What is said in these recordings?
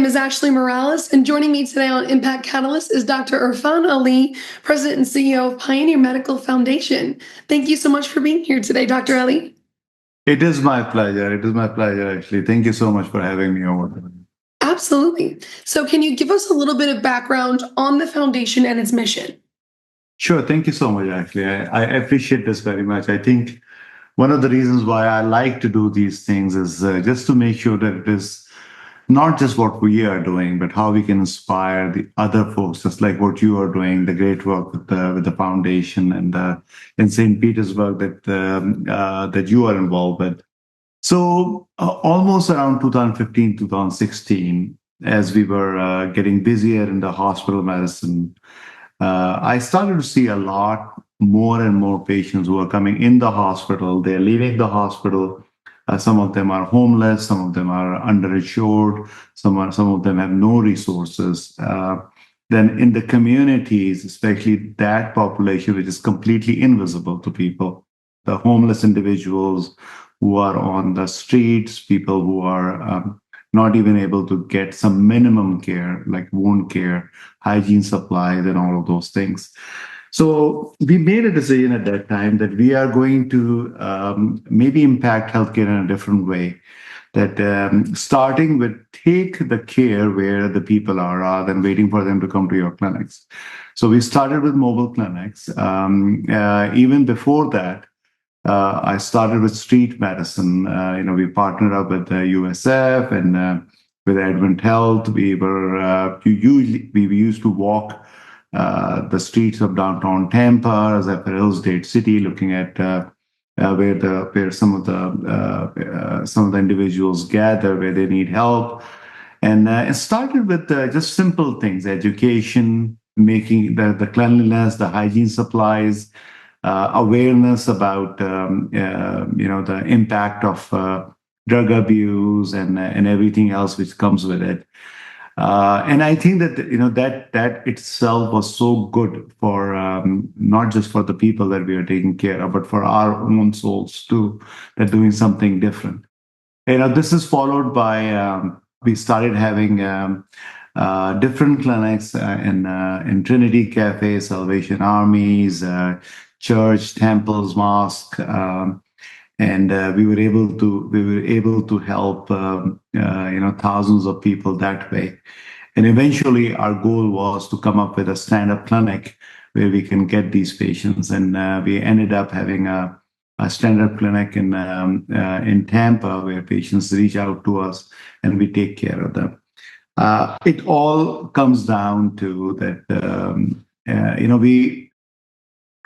name is Ashley Morales, and joining me today on Impact Catalyst is Dr. Irfan Ali, President and CEO of Pioneer Medical Foundation. Thank you so much for being here today, Dr. Ali. It is my pleasure. It is my pleasure, actually. Thank you so much for having me over. Absolutely. So, can you give us a little bit of background on the foundation and its mission? Sure. Thank you so much, actually. I appreciate this very much. I think one of the reasons why I like to do these things is just to make sure that it is not just what we are doing, but how we can inspire the other folks, just like what you are doing, the great work with the foundation and in St. Petersburg that you are involved with. So almost around 2015, 2016, as we were getting busier in the hospital medicine, I started to see a lot more and more patients who are coming in the hospital. They're leaving the hospital. Some of them are homeless. Some of them are underinsured. Some of them have no resources. Then in the communities, especially that population, which is completely invisible to people, the homeless individuals who are on the streets, people who are not even able to get some minimum care, like wound care, hygiene supplies, and all of those things. So we made a decision at that time that we are going to maybe impact healthcare in a different way. That starting with take the care where the people are rather than waiting for them to come to your clinics. So we started with mobile clinics. Even before that, I started with street medicine. We partnered up with the USF and with Advent Health. We used to walk the streets of downtown Tampa, Zephyr Hills, Dade City, looking at where some of the individuals gather, where they need help, and it started with just simple things: education, making the cleanliness, the hygiene supplies. Awareness about the impact of drug abuse and everything else which comes with it, and I think that that itself was so good for not just for the people that we are taking care of, but for our own souls too. That doing something different. This is followed by we started having different clinics in Trinity Cafe, Salvation Armies. Church, temples, mosque, and we were able to help thousands of people that way. And eventually, our goal was to come up with a stand-up clinic where we can get these patients, and we ended up having a stand-up clinic in Tampa where patients reach out to us and we take care of them. It all comes down to that.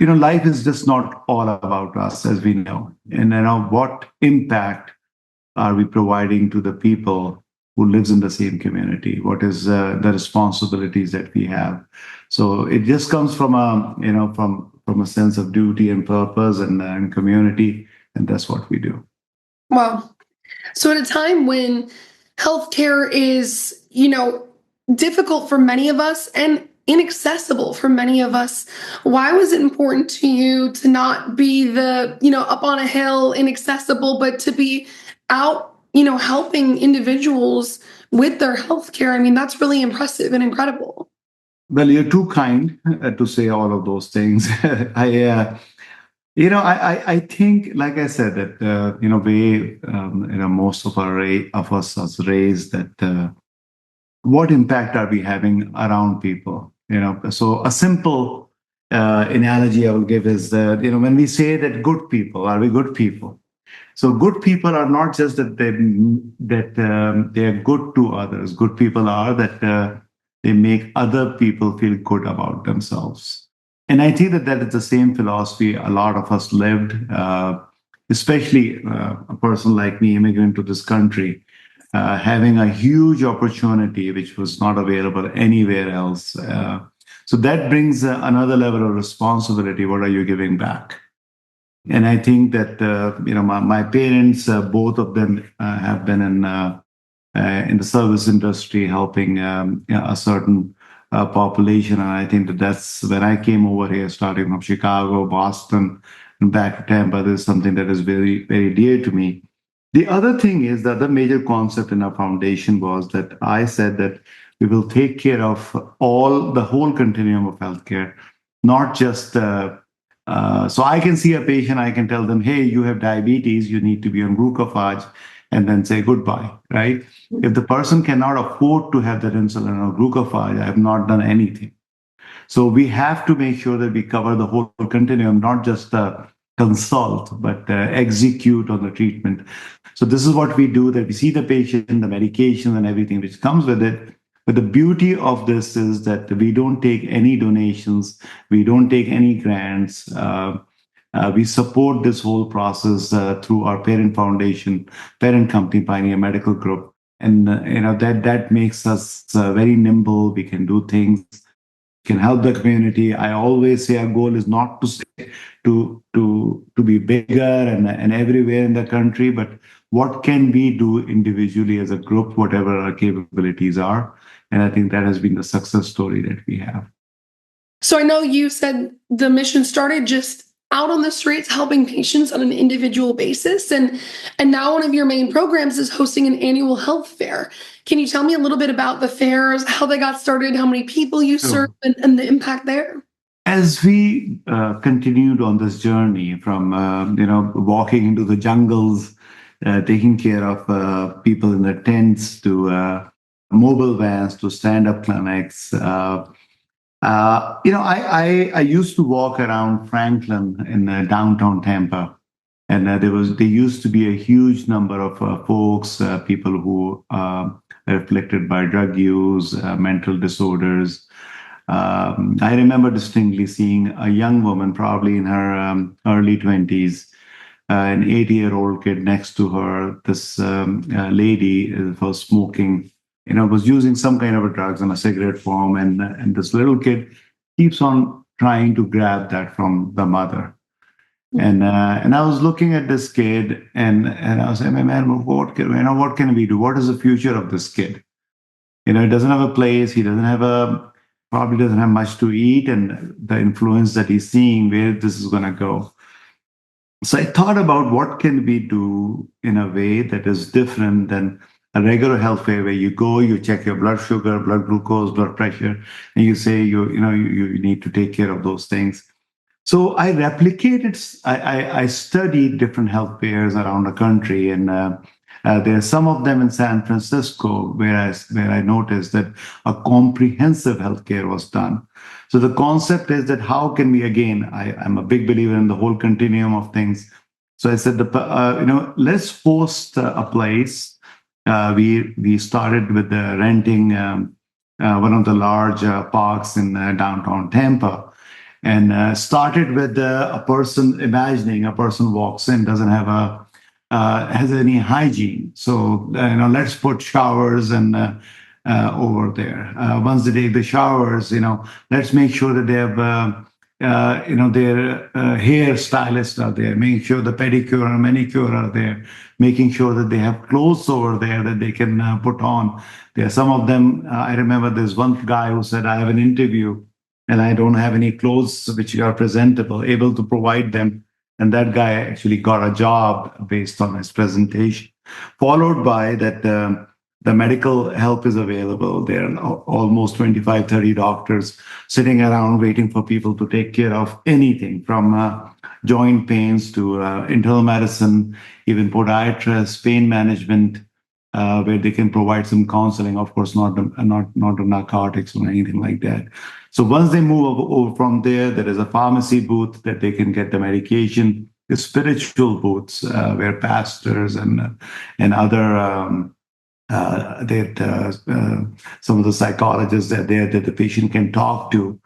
Life is just not all about us, as we know. And what impact are we providing to the people who lives in the same community? What is the responsibilities that we have? So it just comes from a sense of duty and purpose and community, and that's what we do. Wow. So at a time when healthcare is, difficult for many of us and inaccessible for many of us, why was it important to you to not be up on a hill, inaccessible, but to be out, helping individuals with their healthcare? I mean, that's really impressive and incredible. Well, you're too kind to say all of those things. I think, like I said, that most of us are raised that what impact are we having around people? So a simple analogy I will give is that when we say that good people, are we good people? So good people are not just that they are good to others. Good people are that they make other people feel good about themselves. And I think that is the same philosophy a lot of us lived, especially a person like me, immigrant to this country, having a huge opportunity which was not available anywhere else. So that brings another level of responsibility. What are you giving back? And I think that my parents, both of them, have been in the service industry, helping a certain population. And I think that's when I came over here, starting from Chicago, Boston, and back to Tampa. There's something that is very, very dear to me. The other thing is that the major concept in our foundation was that I said that we will take care of the whole continuum of healthcare, not just. So I can see a patient, I can tell them, hey, you have diabetes, you need to be on glucophage, and then say goodbye, right? If the person cannot afford to have that insulin or glucophage, I have not done anything. So we have to make sure that we cover the whole continuum, not just consult, but execute on the treatment. So this is what we do, that we see the patient, the medication and everything which comes with it. But the beauty of this is that we don't take any donations, we don't take any grants. We support this whole process through our parent foundation, parent company, Pioneer Medical Group, and that makes us very nimble. We can do things, can help the community. I always say our goal is not to be bigger and everywhere in the country, but what can we do individually as a group, whatever our capabilities are. And I think that has been the success story that we have. So I know you said the mission started just out on the streets helping patients on an individual basis, and now one of your main programs is hosting an annual health fair. Can you tell me a little bit about the fairs, how they got started, how many people you serve, So, and the impact there? as we continued on this journey from walking into the jungles, taking care of people in the tents, to mobile vans, to stand-up clinics. I used to walk around Franklin in downtown Tampa, and there used to be a huge number of folks, people who are afflicted by drug use, mental disorders. I remember distinctly seeing a young woman, probably in her early 20s, an 80-year-old kid next to her. This lady was smoking, was using some kind of a drugs in a cigarette form, and this little kid keeps on trying to grab that from the mother. And I was looking at this kid, and I was saying, man, what can we do? What is the future of this kid? He doesn't have a place. He doesn't have probably doesn't have much to eat, and the influence that he's seeing, where this is going to go. So I thought about what can we do in a way that is different than a regular health fair where you go, you check your blood sugar, blood glucose, blood pressure, and you say you need to take care of those things. So I replicated, I studied different health fairs around the country, and there are some of them in San Francisco where I noticed that a comprehensive healthcare was done. So the concept is that how can we, again, I'm a big believer in the whole continuum of things. So I said, let's host a place. We started with renting one of the large parks in downtown Tampa, and started with a person, imagining a person walks in, doesn't have has any hygiene. So let's put showers and over there. Once they take the showers, let's make sure that they have their hair stylists are there, making sure the pedicure and manicure are there, making sure that they have clothes over there that they can put on. There are some of them. I remember there's one guy who said, I have an interview and I don't have any clothes which are presentable, able to provide them. And that guy actually got a job based on his presentation. Followed by that, the medical help is available. There are almost 25, 30 doctors sitting around waiting for people to take care of anything from joint pains to internal medicine, even podiatrists, pain management, where they can provide some counseling. Of course, not the narcotics or anything like that. So once they move over from there, there is a pharmacy booth that they can get the medication. The spiritual booths where pastors and other some of the psychologists are there that the patient can talk to.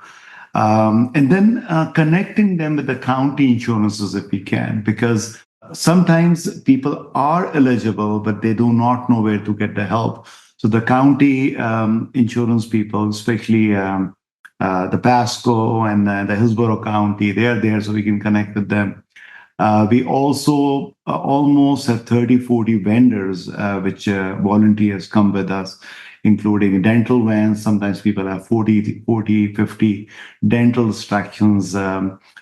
And then connecting them with the county insurances if we can, because sometimes people are eligible, but they do not know where to get the help. So the county insurance people, especially the Pasco and the Hillsborough County, they are there, so we can connect with them. We also almost have 30, 40 vendors, which volunteers come with us, including dental vans. Sometimes people have 40, 50 dental extractions,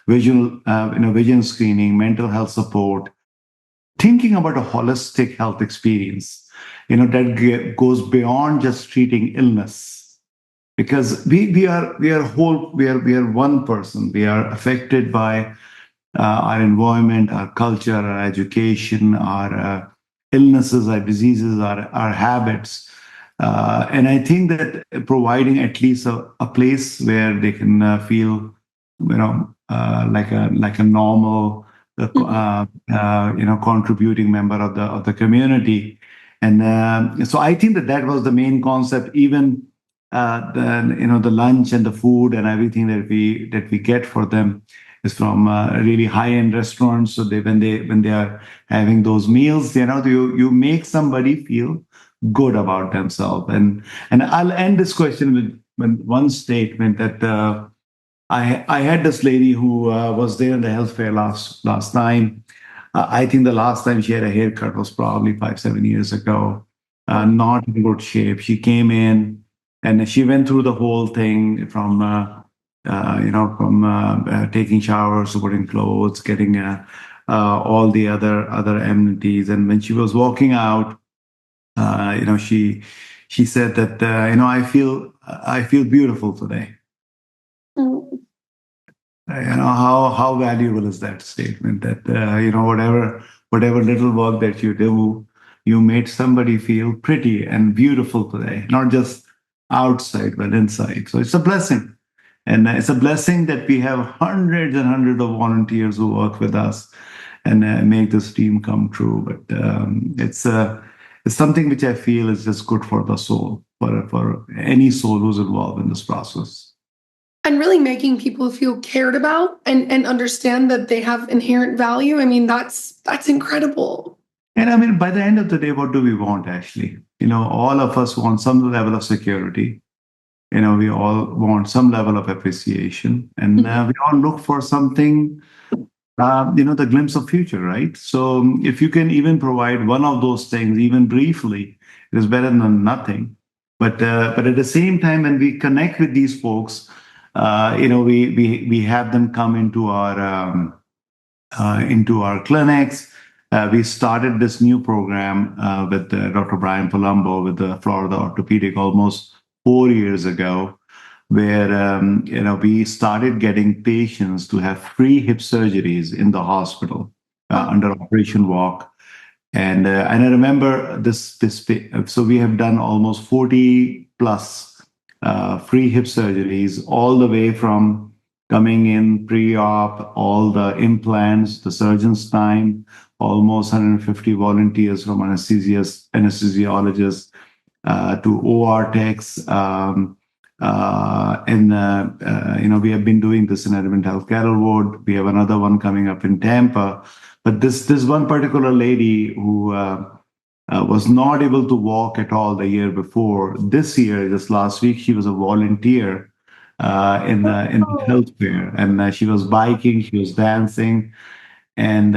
vision screening, mental health support, thinking about a holistic health experience, that goes beyond just treating illness, because we are one person. We are affected by our environment, our culture, our education, our illnesses, our diseases, our habits. And I think that providing at least a place where they can feel, like a normal, Mhm. contributing member of the community. And so I think that was the main concept. Even the lunch and the food and everything that we get for them is from really high-end restaurants. So when they are having those meals, you make somebody feel good about themselves. And I'll end this question with one statement that I had this lady who was there in the health fair last time. I think the last time she had a haircut was probably 5 7 years ago. Not in good shape. She came in and she went through the whole thing from taking showers, putting clothes, getting all the other amenities. And when she was walking out, she said that I feel beautiful today. Mm. How valuable is that statement? That whatever little work that you do, you made somebody feel pretty and beautiful today, not just outside but inside. So it's a blessing. And it's a blessing that we have hundreds and hundreds of volunteers who work with us and make this dream come true. But it's something which I feel is just good for the soul, for any soul who's involved in this process. And really making people feel cared about and understand that they have inherent value. I mean, that's incredible. And I mean, by the end of the day, what do we want actually? All of us want some level of security. We all want some level of appreciation, and Mhm. we all look for something, the glimpse of future, right? So if you can even provide one of those things, even briefly, it is better than nothing. But at the same time, when we connect with these folks, we have them come into our clinics. We started this new program with Dr. Brian Palumbo with the Florida Orthopedic almost 4 years ago, where we started getting patients to have free hip surgeries in the hospital Wow. under Operation Walk. And I remember this. So we have done almost 40 plus free hip surgeries, all the way from coming in pre-op, all the implants, the surgeon's time, almost 150 volunteers from anesthesiologists to OR techs. And we have been doing this in Advent Healthcare Award. We have another one coming up in Tampa. But this one particular lady who was not able to walk at all the year before. This year, just last week, she was a volunteer in the Oh, health fair, and she was biking, she was dancing, and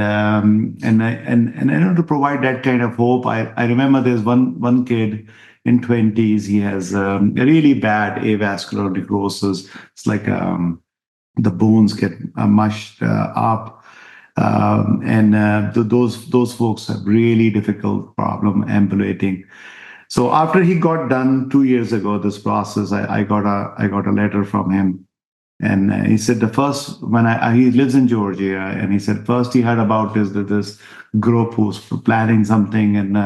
to provide that kind of hope. I remember there's one kid in 20s. He has a really bad avascular necrosis. It's like the bones get mushed up. And those folks have really difficult problem ambulating. So after he got done 2 years ago, this process, I got a letter from him, and he said the first when he lives in Georgia, and he said first he heard about this group who's planning something in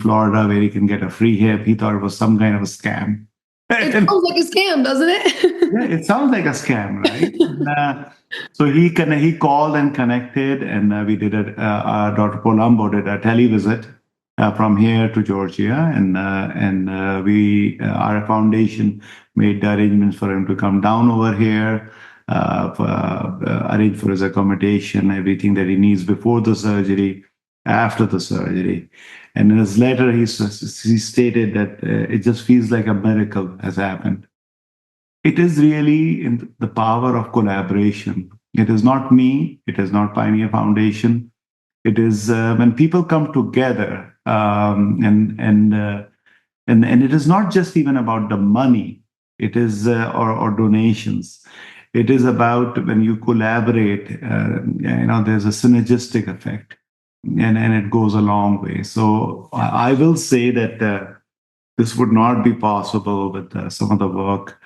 Florida where he can get a free hip. He thought it was some kind of a scam. it sounds like a scam, doesn't it? Yeah, it sounds like a scam, right? And, so he called and connected, and we did it. Dr. Colombo did a televisit from here to Georgia, and our foundation made the arrangements for him to come down over here, arrange for his accommodation, everything that he needs before the surgery, after the surgery. And in his letter, he stated that it just feels like a miracle has happened. It is really in the power of collaboration. It is not me, it is not Pioneer Foundation. It is when people come together, and it is not just even about the money. It is or donations. It is about when you collaborate. There's a synergistic effect. and it goes a long way. So I will say that this would not be possible with some of the work,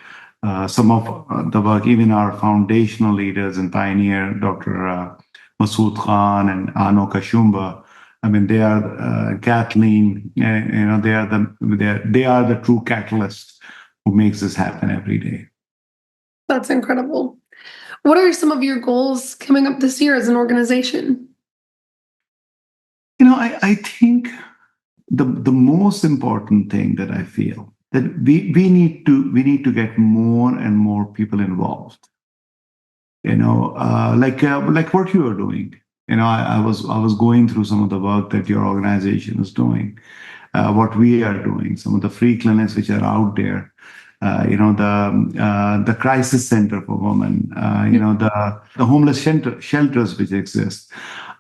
even our foundational leaders and pioneer, Dr. Masood Khan and Ano Kashumba. I mean, they are Kathleen. They are the true catalysts who makes this happen every day. That's incredible. What are some of your goals coming up this year as an organization? I think the most important thing that I feel that we need to get more and more people involved. Like what you are doing. I was going through some of the work that your organization is doing, what we are doing, some of the free clinics which are out there. The crisis center for women, the homeless shelters which exist.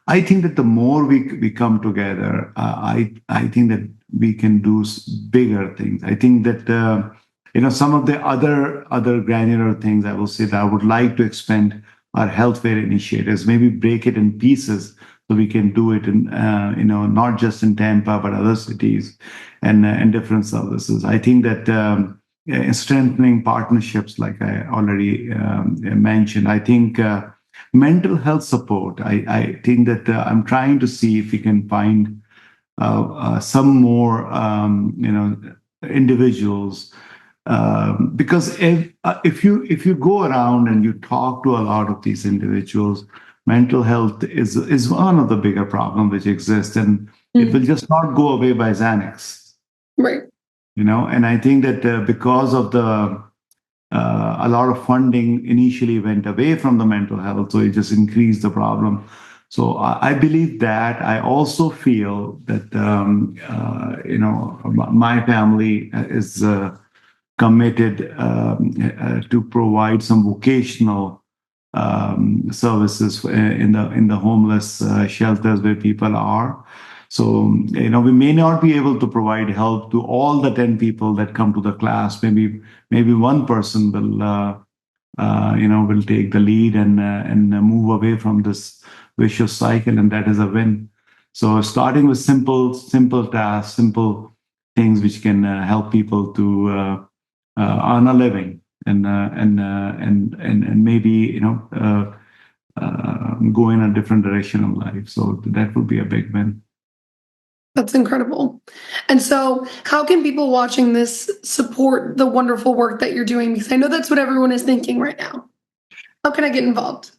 I think that the more we come together, I think that we can do bigger things. I think that some of the other granular things I will say that I would like to expand our healthcare initiatives, maybe break it in pieces so we can do it in not just in Tampa but other cities and different services. I think that strengthening partnerships, like I already mentioned. I think mental health support. I think that I'm trying to see if we can find some more individuals, because if you go around and you talk to a lot of these individuals, mental health is one of the bigger problems which exists, and it will just not go away by Xanax. Right. And I think that because of a lot of funding initially went away from the mental health, so it just increased the problem. So I believe that. I also feel that my family is committed to provide some vocational services in the homeless shelters where people are. So we may not be able to provide help to all the 10 people that come to the class. Maybe one person will take the lead and move away from this vicious cycle, and that is a win. So starting with simple tasks, simple things which can help people to earn a living, and maybe go in a different direction in life. So that would be a big win. That's incredible. And so, how can people watching this support the wonderful work that you're doing? Because I know that's what everyone is thinking right now. How can I get involved?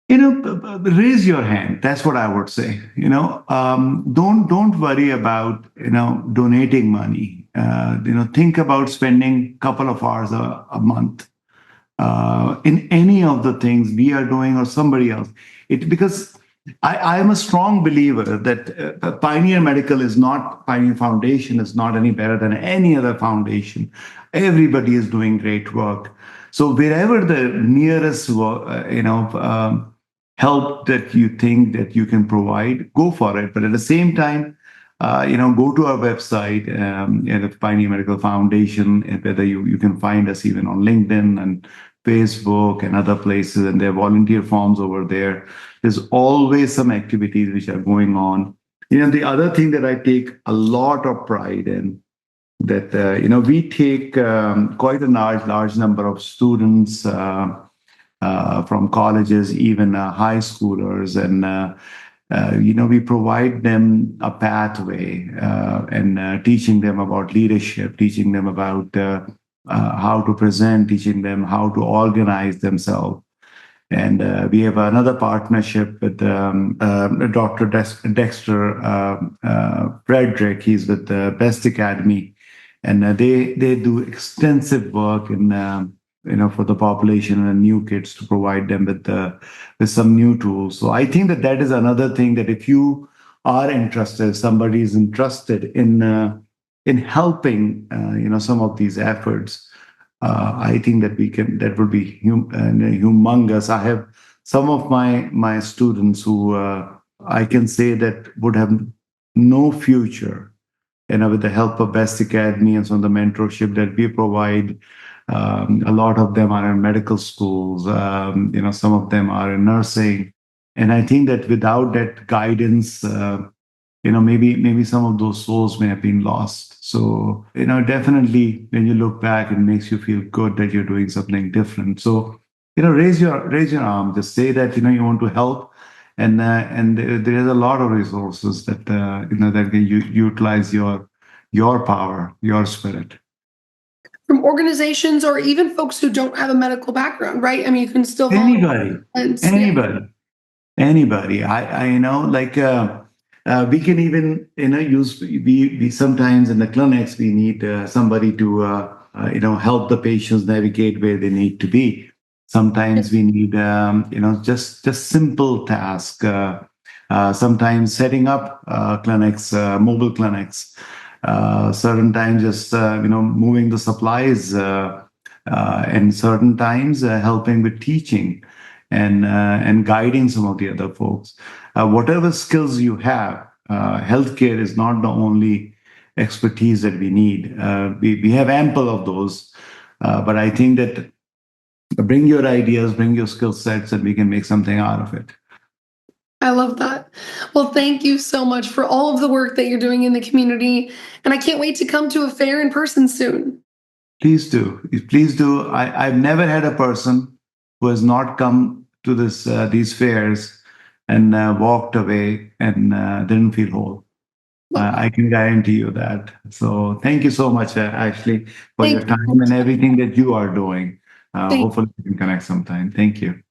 Raise your hand. That's what I would say. Don't worry about donating money. Think about spending a couple of hours a month in any of the things we are doing or somebody else. Because I am a strong believer that Pioneer Foundation is not any better than any other foundation. Everybody is doing great work. So wherever the nearest, help that you think that you can provide, go for it. But at the same time, go to our website, the Pioneer Medical Foundation, and whether you can find us even on LinkedIn and Facebook and other places, and there are volunteer forms over there. There's always some activities which are going on. The other thing that I take a lot of pride in, that we take quite a large number of students from colleges, even high schoolers, and we provide them a pathway and teaching them about leadership, teaching them about how to present, teaching them how to organize themselves. And we have another partnership with Dr. Dexter Frederick. He's with the Best Academy, and they do extensive work in for the population and new kids, to provide them with some new tools. So I think that is another thing, that if you are interested, if somebody is interested in helping some of these efforts, I think that would be humongous. I have some of my students who I can say that would have no future, with the help of Best Academy and some of the mentorship that we provide. A lot of them are in medical schools. Some of them are in nursing. And I think that without that guidance, maybe some of those souls may have been lost. So definitely when you look back, it makes you feel good that you're doing something different. So raise your arm, just say that you want to help. And there is a lot of resources that that can utilize your power, your spirit. From organizations or even folks who don't have a medical background, right? I mean, you can still volunteer. Anybody, And yeah, anybody. Anybody. I know, like we can even use we sometimes in the clinics we need somebody to help the patients navigate where they need to be. Sometimes we need just simple tasks. Sometimes setting up clinics, mobile clinics. Certain times just moving the supplies, and certain times helping with teaching and guiding some of the other folks. Whatever skills you have, healthcare is not the only expertise that we need. We have ample of those, but I think that bring your ideas, bring your skill sets, and we can make something out of it. I love that. Well, thank you so much for all of the work that you're doing in the community. And I can't wait to come to a fair in person soon. Please do. Please do. I've never had a person who has not come to these fairs and walked away and didn't feel whole. Well, I can guarantee you that. So thank you so much, Ashley, for your thank time you. and everything that you are doing. Thank Hopefully we can connect sometime. Thank you.